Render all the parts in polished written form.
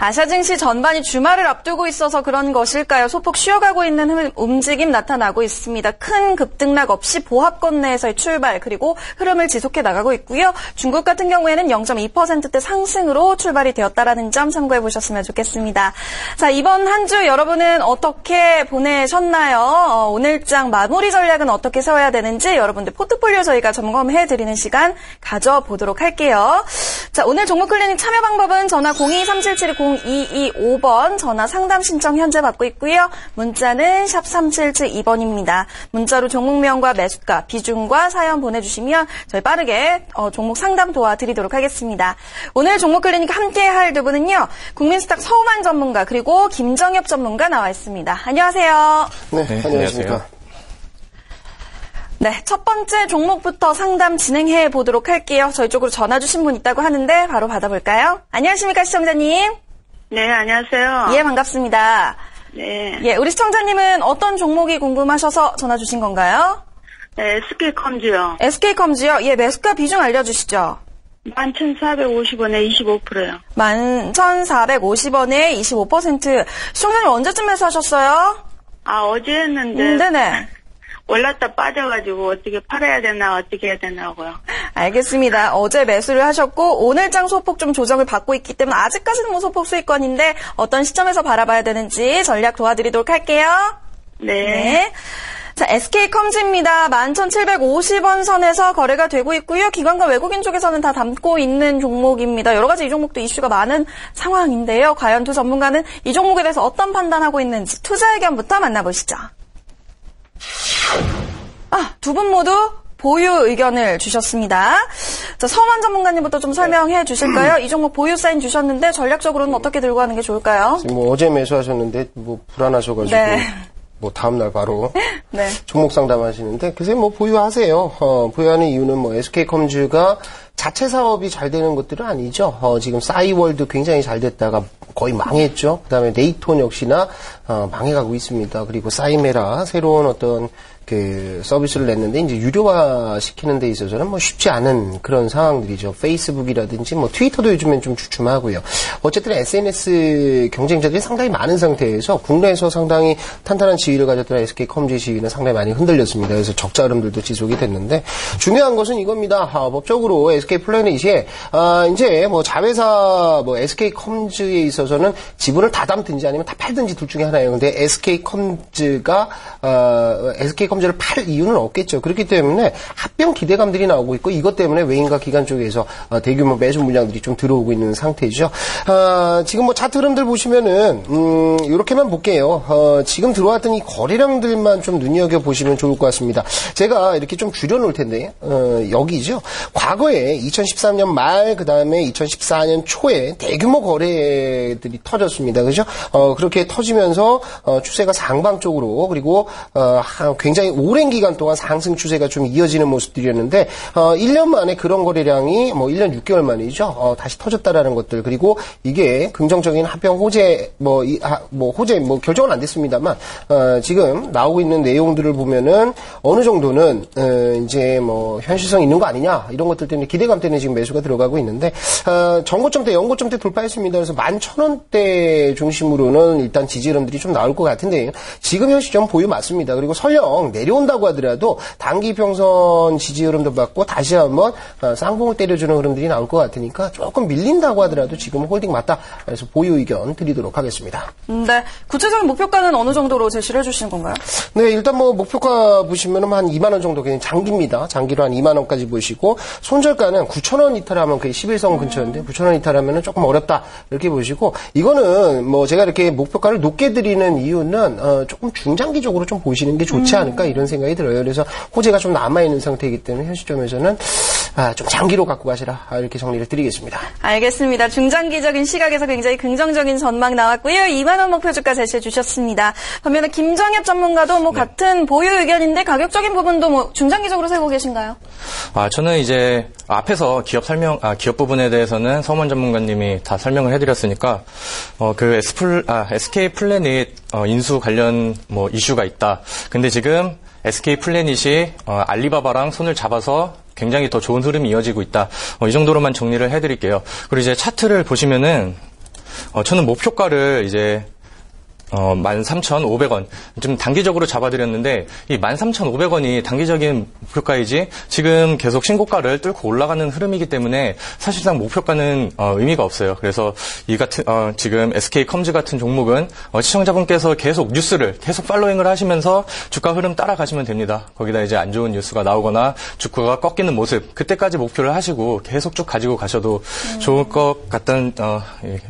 아시아 증시 전반이 주말을 앞두고 있어서 그런 것일까요? 소폭 쉬어가고 있는 움직임 나타나고 있습니다. 큰 급등락 없이 보합권 내에서의 출발 그리고 흐름을 지속해 나가고 있고요. 중국 같은 경우에는 0.2%대 상승으로 출발이 되었다라는 점 참고해 보셨으면 좋겠습니다. 자, 이번 한 주 여러분은 어떻게 보내셨나요? 오늘장 마무리 전략은 어떻게 세워야 되는지 여러분들 포트폴리오 저희가 점검해 드리는 시간 가져보도록 할게요. 자, 오늘 종목 클리닉 참여 방법은 전화 02-377-0225번 전화 상담 신청 현재 받고 있고요. 문자는 샵 3772번입니다. 문자로 종목명과 매수가, 비중과 사연 보내주시면 저희 빠르게 종목 상담 도와드리도록 하겠습니다. 오늘 종목 클리닉 함께 할 두 분은요. 국민스탁 서우만 전문가 그리고 김정엽 전문가 나와 있습니다. 안녕하세요. 네, 안녕하십니까. 네, 첫 번째 종목부터 상담 진행해 보도록 할게요. 저희 쪽으로 전화 주신 분 있다고 하는데 바로 받아볼까요? 안녕하십니까, 시청자님? 네, 안녕하세요. 예, 반갑습니다. 네. 예, 우리 시청자님은 어떤 종목이 궁금하셔서 전화 주신 건가요? 네, SK컴즈요. SK컴즈요? 예, 매수가 비중 알려주시죠. 11,450원에 25%요. 11,450원에 25%. 시청자님 언제쯤 매수하셨어요? 어제 했는데. 네네. 올랐다 빠져가지고 어떻게 팔아야 되나 어떻게 해야 되나고요. 알겠습니다. 어제 매수를 하셨고 오늘장 소폭 좀 조정을 받고 있기 때문에 아직까지는 뭐 소폭 수익권인데 어떤 시점에서 바라봐야 되는지 전략 도와드리도록 할게요. 네. 자, SK컴즈입니다. 11,750원 선에서 거래가 되고 있고요. 기관과 외국인 쪽에서는 다 담고 있는 종목입니다. 여러 가지 이 종목도 이슈가 많은 상황인데요. 과연 두 전문가는 이 종목에 대해서 어떤 판단하고 있는지 투자 의견부터 만나보시죠. 두 분 모두 보유 의견을 주셨습니다. 자, 서만 전문가님부터 좀 설명해 주실까요? 이 종목 보유 사인 주셨는데 전략적으로는 어떻게 들고 가는 게 좋을까요? 지금 어제 매수하셨는데 불안하셔가지고 네. 다음날 바로 네. 종목 상담하시는데 글쎄 보유하세요. 보유하는 이유는 SK컴즈가 자체 사업이 잘 되는 것들은 아니죠. 지금 싸이월드 굉장히 잘 됐다가 거의 망했죠. 그다음에 네이톤 역시나 망해가고 있습니다. 그리고 싸이메라 새로운 어떤 서비스를 냈는데 이제 유료화 시키는 데 있어서는 쉽지 않은 그런 상황들이죠. 페이스북이라든지 트위터도 요즘엔 좀 주춤하고요. 어쨌든 SNS 경쟁자들이 상당히 많은 상태에서 국내에서 상당히 탄탄한 지위를 가졌던 SK컴즈의 지위는 상당히 많이 흔들렸습니다. 그래서 적자 흐름들도 지속이 됐는데 중요한 것은 이겁니다. 법적으로 SK플래닛이 이제 자회사 SK컴즈에 있어서는 지분을 다 담든지 아니면 다 팔든지 둘 중에 하나예요. 근데 SK컴즈가 SK컴즈를 팔 이유는 없겠죠. 그렇기 때문에 합병 기대감들이 나오고 있고 이것 때문에 외인과 기관 쪽에서 대규모 매수 물량들이 좀 들어오고 있는 상태죠. 지금 차트 흐름들 보시면은 이렇게만 볼게요. 지금 들어왔던 이 거래량들만 좀 눈여겨보시면 좋을 것 같습니다. 제가 이렇게 좀 줄여놓을 텐데 여기죠. 과거에 2013년 말 그다음에 2014년 초에 대규모 거래들이 터졌습니다. 그죠? 그렇게 터지면서 추세가 상방 쪽으로 그리고 굉장히 오랜 기간 동안 상승 추세가 좀 이어지는 모습들이었는데 1년 만에 그런 거래량이 1년 6개월 만이죠. 다시 터졌다라는 것들 그리고 이게 긍정적인 합병 호재 호재 결정은 안 됐습니다만 지금 나오고 있는 내용들을 보면은 어느 정도는 이제 현실성 있는 거 아니냐 이런 것들 때문에 기대감 때문에 지금 매수가 들어가고 있는데 전고점대 연고점대 돌파했습니다. 그래서 11,000원대 중심으로는 일단 지지 흐름들이 좀 나올 것 같은데 지금 현 시점 보유 맞습니다. 그리고 설령 내려온다고 하더라도 단기 평선 지지 흐름도 받고 다시 한번 쌍봉을 때려주는 흐름들이 나올 것 같으니까 조금 밀린다고 하더라도 지금 홀딩 맞다. 그래서 보유 의견 드리도록 하겠습니다. 네. 구체적인 목표가는 어느 정도로 제시를 해주시는 건가요? 네, 일단 목표가 보시면은 한 2만 원 정도 그냥 장기입니다. 장기로 한 2만 원까지 보시고 손절가는 9,000원 이탈하면 거의 11선 근처인데 9,000원 이탈하면은 조금 어렵다 이렇게 보시고 이거는 제가 이렇게 목표가를 높게 드리는 이유는 조금 중장기적으로 좀 보시는 게 좋지 않을까 이런 생각이 들어요. 그래서 호재가 좀 남아있는 상태이기 때문에 현 시점에서는 좀 장기로 갖고 가시라 이렇게 정리를 드리겠습니다. 알겠습니다. 중장기적인 시각에서 굉장히 긍정적인 전망 나왔고요. 2만 원 목표 주가 제시해 주셨습니다. 반면에 김정엽 전문가도 네. 같은 보유 의견인데 가격적인 부분도 중장기적으로 세우고 계신가요? 저는 이제 앞에서 기업 부분에 대해서는 서문 전문가님이 다 설명을 해드렸으니까 SK 플래닛 인수 관련 이슈가 있다. 근데 지금 SK 플래닛이 알리바바랑 손을 잡아서 굉장히 더 좋은 흐름이 이어지고 있다. 이 정도로만 정리를 해드릴게요. 그리고 이제 차트를 보시면은 저는 목표가를 이제 13,500원. 좀 단기적으로 잡아드렸는데, 이 13,500원이 단기적인 목표가이지, 지금 계속 신고가를 뚫고 올라가는 흐름이기 때문에, 사실상 목표가는, 의미가 없어요. 그래서, 지금 SK컴즈 같은 종목은, 시청자분께서 계속 뉴스를, 계속 팔로잉을 하시면서, 주가 흐름 따라가시면 됩니다. 거기다 이제 안 좋은 뉴스가 나오거나, 주가가 꺾이는 모습, 그때까지 목표를 하시고, 계속 쭉 가지고 가셔도 좋을 것 같다는,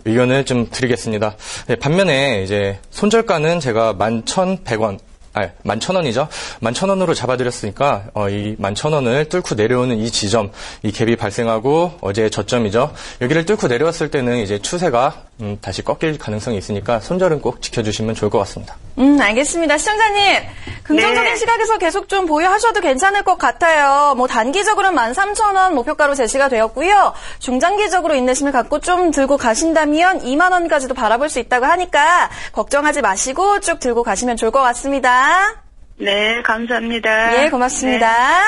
의견을 좀 드리겠습니다. 네, 반면에, 이제, 손절가는 제가 11,100원, 11,000원이죠. 11,000원으로 잡아드렸으니까, 이 11,000원을 뚫고 내려오는 이 지점, 이 갭이 발생하고, 어제의 저점이죠. 여기를 뚫고 내려왔을 때는 이제 추세가, 다시 꺾일 가능성이 있으니까, 손절은 꼭 지켜주시면 좋을 것 같습니다. 알겠습니다. 시청자님, 긍정적인 네. 시각에서 계속 좀 보유하셔도 괜찮을 것 같아요. 뭐, 단기적으로는 13,000원 목표가로 제시가 되었고요. 중장기적으로 인내심을 갖고 좀 들고 가신다면 2만원까지도 바라볼 수 있다고 하니까, 걱정하지 마시고 쭉 들고 가시면 좋을 것 같습니다. 네, 감사합니다. 예, 고맙습니다.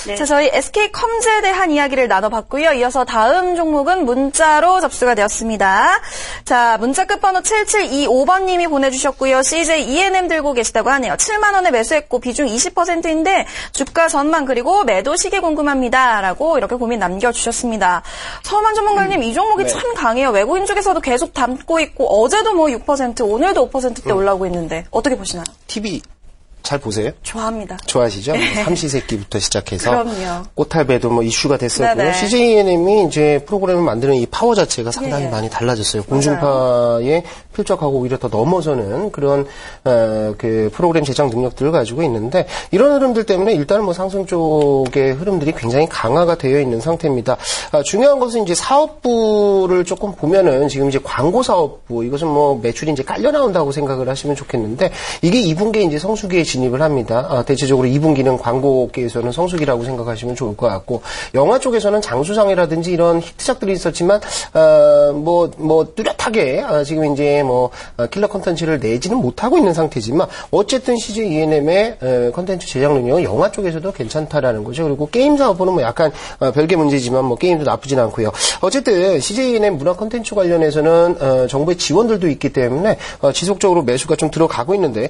네. 자, 저희 SK컴즈에 대한 이야기를 나눠봤고요. 이어서 다음 종목은 문자로 접수가 되었습니다. 자, 문자 끝번호 7725번님이 보내주셨고요. CJ ENM 들고 계시다고 하네요. 7만 원에 매수했고 비중 20%인데 주가 전망 그리고 매도 시기 궁금합니다. 라고 이렇게 고민 남겨주셨습니다. 서만 전문가님, 이 종목이 네. 참 강해요. 외국인 쪽에서도 계속 담고 있고 어제도 뭐 6%, 오늘도 5%대 올라오고 있는데 어떻게 보시나요? TV 잘 보세요? 좋아합니다. 좋아하시죠? 삼시세끼부터 시작해서 그럼요. 꽃탈배도 뭐 이슈가 됐었고요. 네네. CJENM이 이제 프로그램을 만드는 이 파워 자체가 상당히 예. 많이 달라졌어요. 공중파에 필적하고 오히려 더 넘어서는 그런 그 프로그램 제작 능력들을 가지고 있는데 이런 흐름들 때문에 일단은 뭐 상승 쪽의 흐름들이 굉장히 강화가 되어 있는 상태입니다. 중요한 것은 이제 사업부를 조금 보면은 지금 이제 광고 사업부 이것은 뭐 매출이 이제 깔려 나온다고 생각을 하시면 좋겠는데 이게 2분기에 이제 성수기에 진입을 합니다. 대체적으로 2분기는 광고계에서는 성수기라고 생각하시면 좋을 것 같고 영화 쪽에서는 장수상이라든지 이런 히트작들이 있었지만 뭐 뚜렷하게 지금 이제 뭐 킬러 컨텐츠를 내지는 못하고 있는 상태지만 어쨌든 CJ ENM의 컨텐츠 제작 능력은 영화 쪽에서도 괜찮다라는 거죠. 그리고 게임 사업부는 뭐 약간 별개 문제지만 뭐 게임도 나쁘진 않고요. 어쨌든 CJ ENM 문화 컨텐츠 관련해서는 정부의 지원들도 있기 때문에 지속적으로 매수가 좀 들어가고 있는데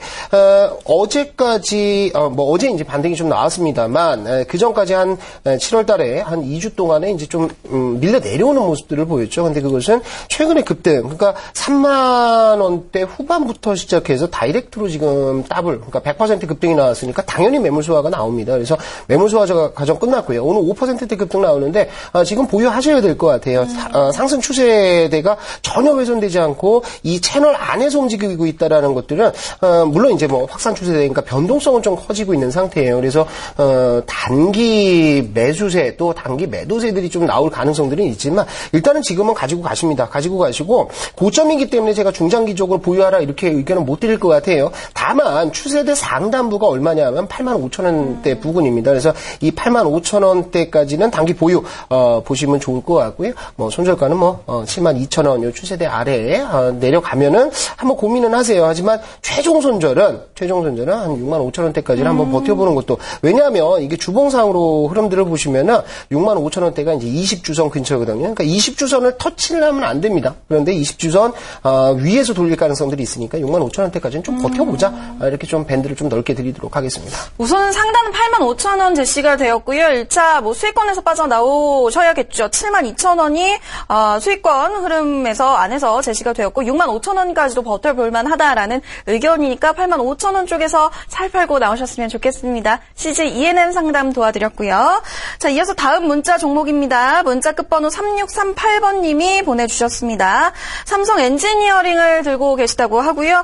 어제까지 어제 이제 반등이 좀 나왔습니다만 그 전까지 한 7월 달에 한 2주 동안에 이제 좀 밀려 내려오는 모습들을 보였죠. 근데 그것은 최근에 급등, 그러니까 3만 원대 후반부터 시작해서 다이렉트로 지금 더블, 그러니까 100% 급등이 나왔으니까 당연히 매물 소화가 나옵니다. 그래서 매물 소화 과정 끝났고요. 오늘 5%대 급등 나오는데 지금 보유하셔야 될 것 같아요. 상승 추세대가 전혀 훼손되지 않고 이 채널 안에서 움직이고 있다라는 것들은 물론 이제 뭐 확산 추세대니까 변동성은 좀 커지고 있는 상태예요. 그래서 단기 매수세 또 단기 매도세들이 좀 나올 가능성들은 있지만 일단은 지금은 가지고 가십니다. 가지고 가시고 고점이기 때문에 제가 중장기적으로 보유하라 이렇게 의견은 못 드릴 것 같아요. 다만 추세대 상단부가 얼마냐면 85,000원대 부근입니다. 그래서 이 85,000원대까지는 단기 보유 보시면 좋을 것 같고요. 뭐 손절가는 뭐 72,000원 요 추세대 아래에 내려가면은 한번 고민은 하세요. 하지만 최종 손절은 한 65,000원대까지는 한번 버텨보는 것도, 왜냐하면 이게 주봉상으로 흐름들을 보시면은 65,000원대가 이제 20주선 근처거든요. 그러니까 20주선을 터치하면 안 됩니다. 그런데 20주선 위에서 돌릴 가능성들이 있으니까 65,000원대까지는 좀 버텨보자. 이렇게 좀 밴드를 좀 넓게 드리도록 하겠습니다. 우선은 상단은 85,000원 제시가 되었고요. 1차 뭐 수익권에서 빠져나오셔야겠죠. 72,000원이 수익권 흐름에서 안에서 제시가 되었고 65,000원까지도 버텨볼 만하다라는 의견이니까 85,000원 쪽에서 살 팔고 나오셨으면 좋겠습니다. CJ ENM 상담 도와드렸고요. 자, 이어서 다음 문자 종목입니다. 문자 끝번호 3638번님이 보내주셨습니다. 삼성 엔지니어링을 들고 계시다고 하고요.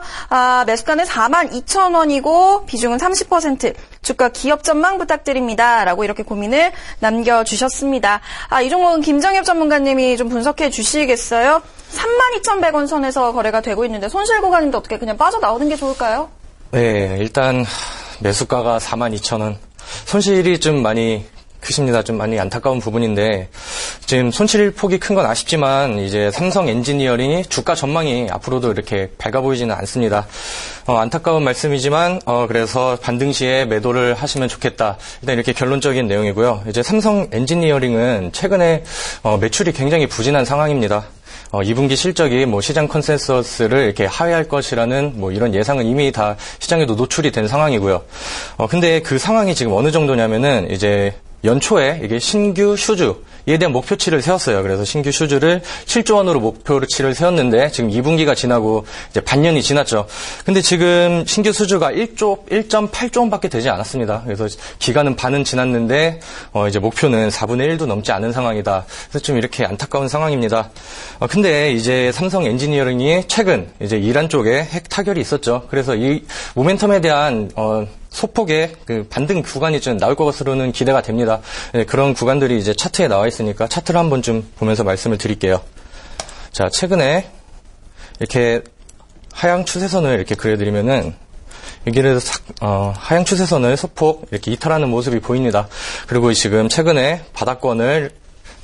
매수가는 42,000원이고 비중은 30%. 주가 기업 전망 부탁드립니다. 라고 이렇게 고민을 남겨주셨습니다. 이 종목은 김정엽 전문가님이 좀 분석해 주시겠어요? 32,100원 선에서 거래가 되고 있는데 손실 구간인데 어떻게 그냥 빠져나오는 게 좋을까요? 네, 일단 매수가가 42,000원. 손실이 좀 많이 크십니다. 좀 많이 안타까운 부분인데 지금 손실 폭이 큰 건 아쉽지만 이제 삼성 엔지니어링이 주가 전망이 앞으로도 이렇게 밝아 보이지는 않습니다. 안타까운 말씀이지만 그래서 반등 시에 매도를 하시면 좋겠다. 일단 이렇게 결론적인 내용이고요. 이제 삼성 엔지니어링은 최근에 매출이 굉장히 부진한 상황입니다. 2분기 실적이 뭐 시장 컨센서스를 이렇게 하회할 것이라는 뭐 이런 예상은 이미 다 시장에도 노출이 된 상황이고요. 근데 그 상황이 지금 어느 정도냐면은 이제 연초에 이게 신규 슈즈에 대한 목표치를 세웠어요. 그래서 신규 슈즈를 7조 원으로 목표치를 세웠는데 지금 2분기가 지나고 이제 반년이 지났죠. 근데 지금 신규 슈즈가 1.8조 원밖에 되지 않았습니다. 그래서 기간은 반은 지났는데 이제 목표는 4분의 1도 넘지 않은 상황이다. 그래서 좀 이렇게 안타까운 상황입니다. 근데 이제 삼성 엔지니어링이 최근 이제 이란 쪽에 핵 타결이 있었죠. 그래서 이 모멘텀에 대한 소폭의 그 반등 구간이 좀 나올 것으로는 기대가 됩니다. 네, 그런 구간들이 이제 차트에 나와 있으니까 차트를 한번 좀 보면서 말씀을 드릴게요. 자, 최근에 이렇게 하향 추세선을 이렇게 그려드리면은 여기를 하향 추세선을 소폭 이렇게 이탈하는 모습이 보입니다. 그리고 지금 최근에 바닥권을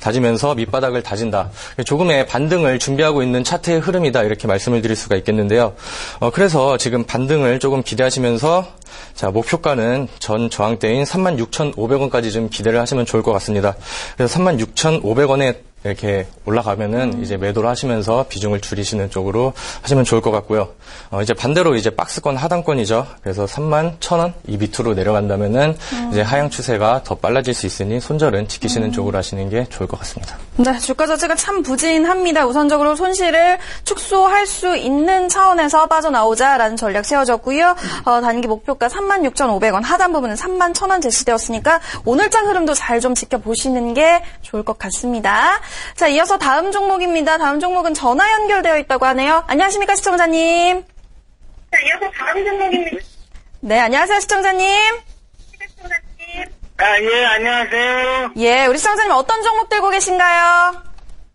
다지면서 밑바닥을 다진다. 조금의 반등을 준비하고 있는 차트의 흐름이다. 이렇게 말씀을 드릴 수가 있겠는데요. 그래서 지금 반등을 조금 기대하시면서 자, 목표가는 전 저항대인 36,500원까지 좀 기대를 하시면 좋을 것 같습니다. 그래서 36,500원에 이렇게 올라가면은 이제 매도를 하시면서 비중을 줄이시는 쪽으로 하시면 좋을 것 같고요. 이제 반대로 이제 박스권 하단권이죠. 그래서 31,000원 이 밑으로 내려간다면은 이제 하향 추세가 더 빨라질 수 있으니 손절은 지키시는 쪽으로 하시는 게 좋을 것 같습니다. 네, 주가 자체가 참 부진합니다. 우선적으로 손실을 축소할 수 있는 차원에서 빠져나오자라는 전략 세워졌고요. 단기 목표가 36,500원, 하단 부분은 31,000원 제시되었으니까 오늘장 흐름도 잘 좀 지켜보시는 게 좋을 것 같습니다. 자, 이어서 다음 종목입니다. 다음 종목은 전화 연결되어 있다고 하네요. 안녕하십니까, 시청자님. 자, 이어서 다음 종목입니다. 네, 안녕하세요, 시청자님. 예, 안녕하세요. 예, 우리 시청자님 어떤 종목 들고 계신가요?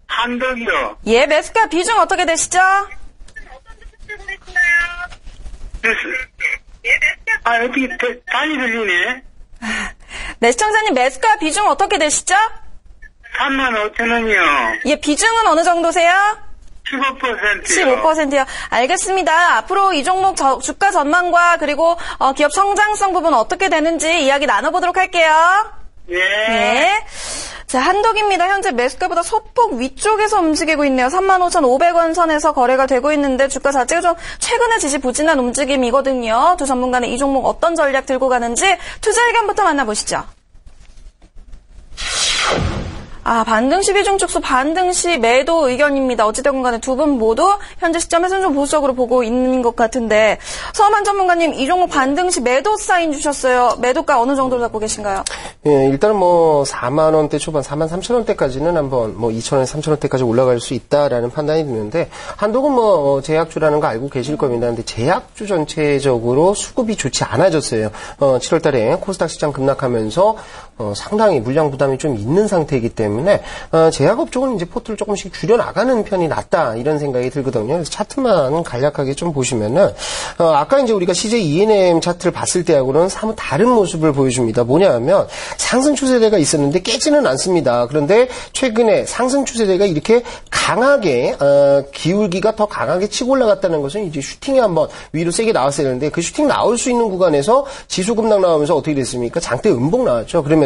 한덕이요. 예, 매수가 비중 어떻게 되시죠? 어떻게 많이 들리네. 네, 시청자님 매수가 비중 어떻게 되시죠? 35,000원이요. 예, 비중은 어느 정도세요? 15%요. 15%요. 알겠습니다. 앞으로 이 종목 주가 전망과 그리고 기업 성장성 부분 어떻게 되는지 이야기 나눠보도록 할게요. 예. 네. 자, 한독입니다. 현재 매수가보다 소폭 위쪽에서 움직이고 있네요. 35,500원 선에서 거래가 되고 있는데 주가 자체가 좀 최근에 지지 부진한 움직임이거든요. 두 전문가는 이 종목 어떤 전략 들고 가는지 투자 의견부터 만나보시죠. 반등 시 비중 축소, 반등 시 매도 의견입니다. 어찌됐건 간에 두 분 모두 현재 시점에서는 좀 보수적으로 보고 있는 것 같은데, 서만 전문가님, 이 종목 반등 시 매도 사인 주셨어요. 매도가 어느 정도로 잡고 계신가요? 예, 일단은 4만원대 초반, 43,000원대까지는 한번 2,000원, 3,000원대까지 올라갈 수 있다라는 판단이 드는데, 한독은 제약주라는 거 알고 계실 겁니다. 근데 제약주 전체적으로 수급이 좋지 않아졌어요. 7월 달에 코스닥 시장 급락하면서, 상당히 물량 부담이 좀 있는 상태이기 때문에, 제약업 쪽은 이제 포트를 조금씩 줄여나가는 편이 낫다, 이런 생각이 들거든요. 그래서 차트만 간략하게 좀 보시면은, 아까 이제 우리가 CJ E&M 차트를 봤을 때하고는 사뭇 다른 모습을 보여줍니다. 뭐냐 하면, 상승 추세대가 있었는데 깨지는 않습니다. 그런데 최근에 상승 추세대가 이렇게 강하게, 기울기가 더 강하게 치고 올라갔다는 것은 이제 슈팅이 한번 위로 세게 나왔어야 되는데, 그 슈팅 나올 수 있는 구간에서 지수 급락 나오면서 어떻게 됐습니까? 장대 음봉 나왔죠. 그러면서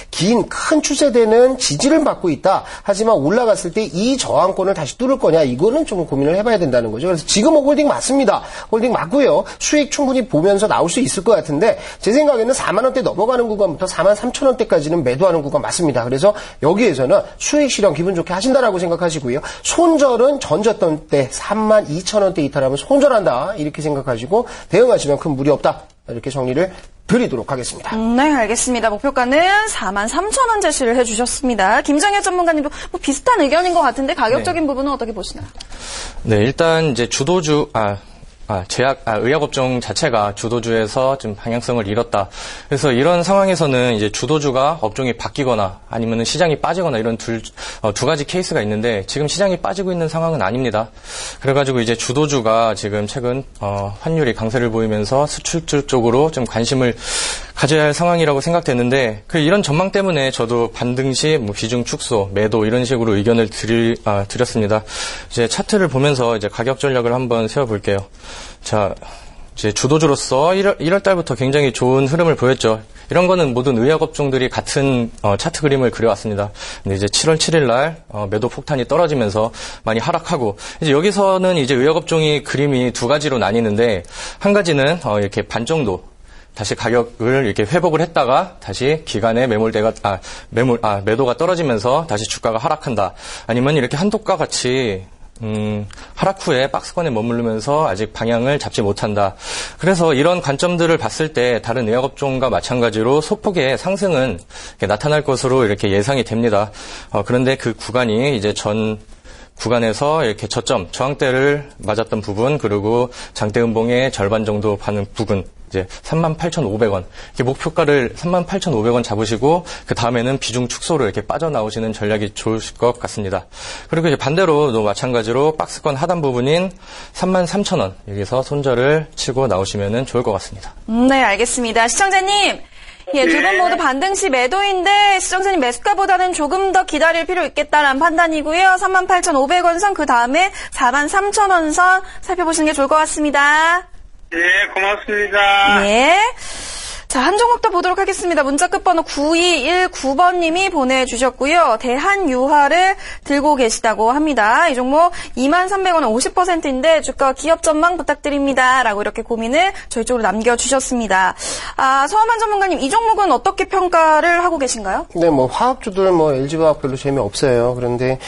긴 큰 추세대는 지지를 받고 있다. 하지만 올라갔을 때 이 저항권을 다시 뚫을 거냐, 이거는 좀 고민을 해봐야 된다는 거죠. 그래서 지금은 홀딩 맞습니다. 홀딩 맞고요. 수익 충분히 보면서 나올 수 있을 것 같은데, 제 생각에는 4만원대 넘어가는 구간부터 43,000원대까지는 매도하는 구간 맞습니다. 그래서 여기에서는 수익 실현 기분 좋게 하신다라고 생각하시고요. 손절은 전졌던 때 32,000원대 이탈하면 손절한다, 이렇게 생각하시고 대응하시면 큰 무리 없다, 이렇게 정리를 드리도록 하겠습니다. 네, 알겠습니다. 목표가는 43,000원 제시를 해주셨습니다. 김정혜 전문가님도 비슷한 의견인 것 같은데 가격적인 부분은 어떻게 보시나요? 네, 일단 이제 의약업종 자체가 주도주에서 좀 방향성을 잃었다. 그래서 이런 상황에서는 이제 주도주가 업종이 바뀌거나 아니면 시장이 빠지거나 이런 두 가지 케이스가 있는데, 지금 시장이 빠지고 있는 상황은 아닙니다. 그래가지고 이제 주도주가 지금 최근 환율이 강세를 보이면서 수출주 쪽으로 좀 관심을 가져야 할 상황이라고 생각됐는데, 이런 전망 때문에 저도 반등 시 비중 축소, 매도 이런 식으로 의견을 드렸습니다. 이제 차트를 보면서 이제 가격 전략을 한번 세워볼게요. 자, 이제 주도주로서 1월 달부터 굉장히 좋은 흐름을 보였죠. 이런 거는 모든 의약업종들이 같은 차트 그림을 그려왔습니다. 근데 이제 7월 7일 날 매도 폭탄이 떨어지면서 많이 하락하고 이제 여기서는 이제 의약업종이 그림이 두 가지로 나뉘는데 한 가지는 이렇게 반 정도 다시 가격을 이렇게 회복을 했다가 다시 기간에 매도가 떨어지면서 다시 주가가 하락한다. 아니면 이렇게 한독과 같이 하락 후에 박스권에 머무르면서 아직 방향을 잡지 못한다. 그래서 이런 관점들을 봤을 때 다른 의약업종과 마찬가지로 소폭의 상승은 이렇게 나타날 것으로 이렇게 예상이 됩니다. 그런데 그 구간이 이제 전 구간에서 이렇게 저항대를 맞았던 부분, 그리고 장대 음봉의 절반 정도 파는 부분, 이제 38,500원. 이렇게 목표가를 38,500원 잡으시고, 그 다음에는 비중 축소로 이렇게 빠져나오시는 전략이 좋으실 것 같습니다. 그리고 이제 반대로도 마찬가지로 박스권 하단 부분인 33,000원. 여기서 손절을 치고 나오시면 좋을 것 같습니다. 네, 알겠습니다. 시청자님. 예, 두 분 모두 반등 시 매도인데 시청자님 매수가보다는 조금 더 기다릴 필요 있겠다라는 판단이고요. 38,500원 선, 그 다음에 43,000원 선 살펴보시는 게 좋을 것 같습니다. 네, 고맙습니다. 예. 자, 한 종목 더 보도록 하겠습니다. 문자 끝번호 9219번님이 보내주셨고요. 대한유화를 들고 계시다고 합니다. 이 종목 23,300원은 50%인데 주가 기업 전망 부탁드립니다. 라고 이렇게 고민을 저희 쪽으로 남겨주셨습니다. 서원만 전문가님, 이 종목은 어떻게 평가를 하고 계신가요? 네, 화학주들 LG화학 별로 재미없어요. 그런데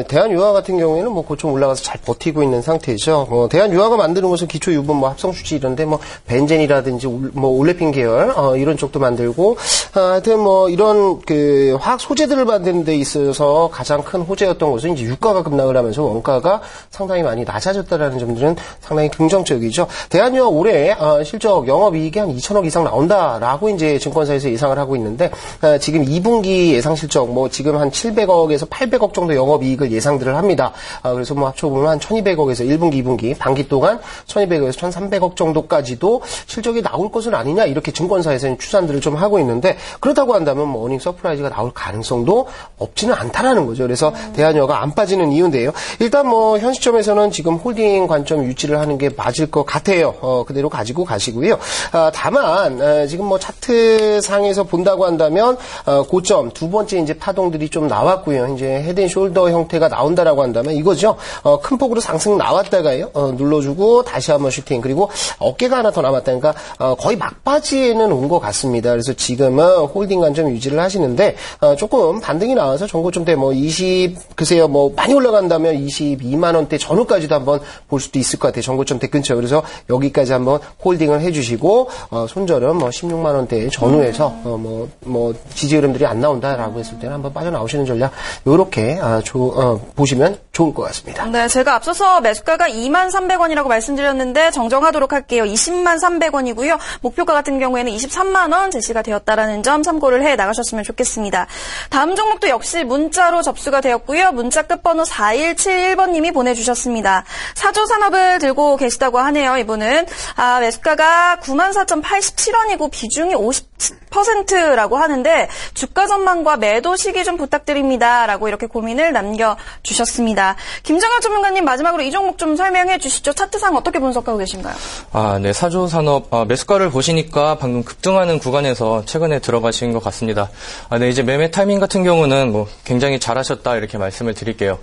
대한유화 같은 경우에는 고점 올라가서 잘 버티고 있는 상태죠. 대한유화가 만드는 것은 기초 유분 합성수지 이런데 벤젠이라든지 올레 계열 이런 쪽도 만들고 하여튼 이런 그 화학 소재들을 만드는 데 있어서 가장 큰 호재였던 것은 이제 유가가 급락을 하면서 원가가 상당히 많이 낮아졌다라는 점들은 상당히 긍정적이죠. 대한유화 올해 실적 영업이익이 한 2천억 이상 나온다라고 이제 증권사에서 예상을 하고 있는데 지금 2분기 예상 실적 지금 한 700억에서 800억 정도 영업이익을 예상들을 합니다. 그래서 합쳐보면 한 1200억에서 1분기, 2분기 반기 동안 1200억에서 1300억 정도까지도 실적이 나올 것은 아니냐 이렇게 증권사에서는 추산들을 좀 하고 있는데 그렇다고 한다면 어닝 서프라이즈가 나올 가능성도 없지는 않다라는 거죠. 그래서 대한유화가 안 빠지는 이유인데요. 일단 현 시점에서는 지금 홀딩 관점 유지를 하는 게 맞을 것 같아요. 그대로 가지고 가시고요. 다만 지금 차트 상에서 본다고 한다면 고점 두 번째 이제 파동들이 좀 나왔고요. 이제 헤드앤숄더 형태가 나온다라고 한다면 이거죠. 큰 폭으로 상승 나왔다가요. 눌러주고 다시 한번 슈팅, 그리고 어깨가 하나 더 남았다니까 거의 막바지에는 온 것 같습니다. 그래서 지금은 홀딩 관점 유지를 하시는데 조금 반등이 나와서 전고점대 글쎄요 많이 올라간다면 22만 원대 전후까지도 한번 볼 수도 있을 것 같아요. 전고점대 근처. 그래서 여기까지 한번 홀딩을 해주시고 손절은 16만 원대 전후에서 지지 흐름들이 안 나온다라고 했을 때는 한번 빠져나오시는 전략 이렇게 보시면 좋을 것 같습니다. 네, 제가 앞서서 매수가가 23,300원이라고 말씀드렸는데 정정하도록 할게요. 203,300원이고요. 목표가 같은 경우에는 23만 원 제시가 되었다라는 점 참고를 해 나가셨으면 좋겠습니다. 다음 종목도 역시 문자로 접수가 되었고요. 문자 끝번호 4171번님이 보내주셨습니다. 사조산업을 들고 계시다고 하네요. 이분은 매수가가 94,087원이고 비중이 50%라고 하는데 주가 전망과 매도 시기 좀 부탁드립니다. 라고 이렇게 고민을 남겨주셨습니다. 김정현 전문가님, 마지막으로 이 종목 좀 설명해 주시죠. 차트상 어떻게 분석하고 계신가요? 네, 사조산업 매수가를 보시니까 방금 급등하는 구간에서 최근에 들어가신 것 같습니다. 네, 이제 매매 타이밍 같은 경우는 굉장히 잘하셨다 이렇게 말씀을 드릴게요.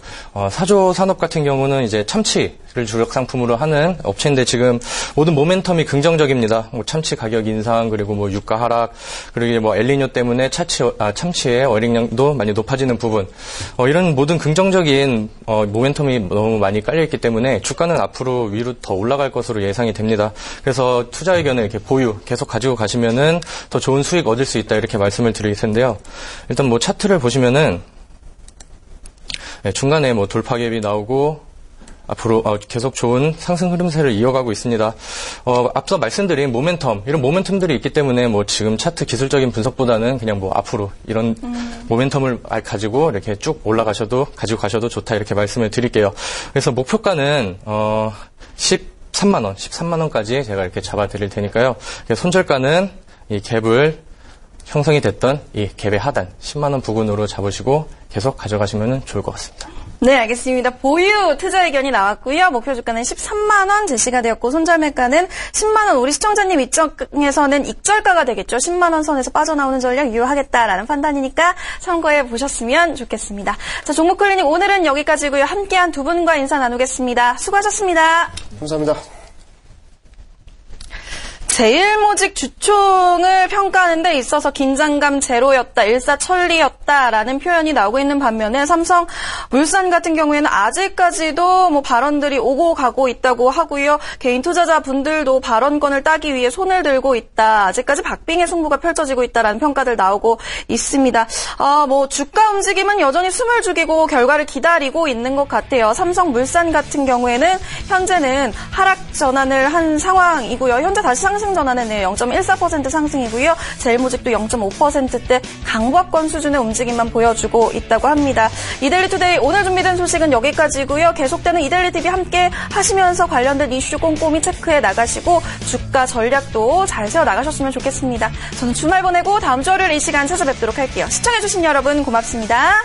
사조산업 같은 경우는 이제 참치를 주력 상품으로 하는 업체인데 지금 모든 모멘텀이 긍정적입니다. 참치 가격 인상, 그리고 유가 하락, 그리고 엘니뇨 때문에 참치의 어획량도 많이 높아지는 부분, 이런 모든 긍정적인 모멘텀이 너무 많이 깔려있기 때문에 주가는 앞으로 위로 더 올라갈 것으로 예상이 됩니다. 그래서 투자 의견을 이렇게 보유 계속 가지고 가시면은 더 좋은 수익 얻을 수 있다 이렇게 말씀을 드릴 텐데요. 일단 차트를 보시면은 중간에 돌파갭이 나오고 앞으로 계속 좋은 상승 흐름세를 이어가고 있습니다. 앞서 말씀드린 모멘텀, 이런 모멘텀들이 있기 때문에 지금 차트 기술적인 분석보다는 그냥 앞으로 이런 모멘텀을 가지고 이렇게 쭉 가지고 가셔도 좋다 이렇게 말씀을 드릴게요. 그래서 목표가는 13만 원까지 제가 이렇게 잡아 드릴 테니까요. 손절가는 이 갭을 형성이 됐던 이 갭의 하단 10만 원 부근으로 잡으시고 계속 가져가시면 좋을 것 같습니다. 네, 알겠습니다. 보유 투자 의견이 나왔고요. 목표 주가는 13만 원 제시가 되었고 손절매가는 10만 원. 우리 시청자님 입장에서는 익절가가 되겠죠. 10만 원 선에서 빠져나오는 전략 유효하겠다라는 판단이니까 참고해 보셨으면 좋겠습니다. 자, 종목 클리닉 오늘은 여기까지고요. 함께한 두 분과 인사 나누겠습니다. 수고하셨습니다. 감사합니다. 제일모직 주총을 평가하는 데 있어서 긴장감 제로였다, 일사천리였다라는 표현이 나오고 있는 반면에 삼성물산 같은 경우에는 아직까지도 뭐 발언들이 오고 가고 있다고 하고요. 개인 투자자분들도 발언권을 따기 위해 손을 들고 있다. 아직까지 박빙의 승부가 펼쳐지고 있다라는 평가들 나오고 있습니다. 뭐 주가 움직임은 여전히 숨을 죽이고 결과를 기다리고 있는 것 같아요. 삼성물산 같은 경우에는 현재는 하락 전환을 한 상황이고요. 현재 다시 상승 전환은 0.14% 상승이고요. 제일모직도 0.5%대 강보합권 수준의 움직임만 보여주고 있다고 합니다. 이데일리투데이 오늘 준비된 소식은 여기까지고요. 계속되는 이데일리TV 함께 하시면서 관련된 이슈 꼼꼼히 체크해 나가시고 주가 전략도 잘 세워 나가셨으면 좋겠습니다. 저는 주말 보내고 다음 주 월요일 이 시간 찾아뵙도록 할게요. 시청해주신 여러분 고맙습니다.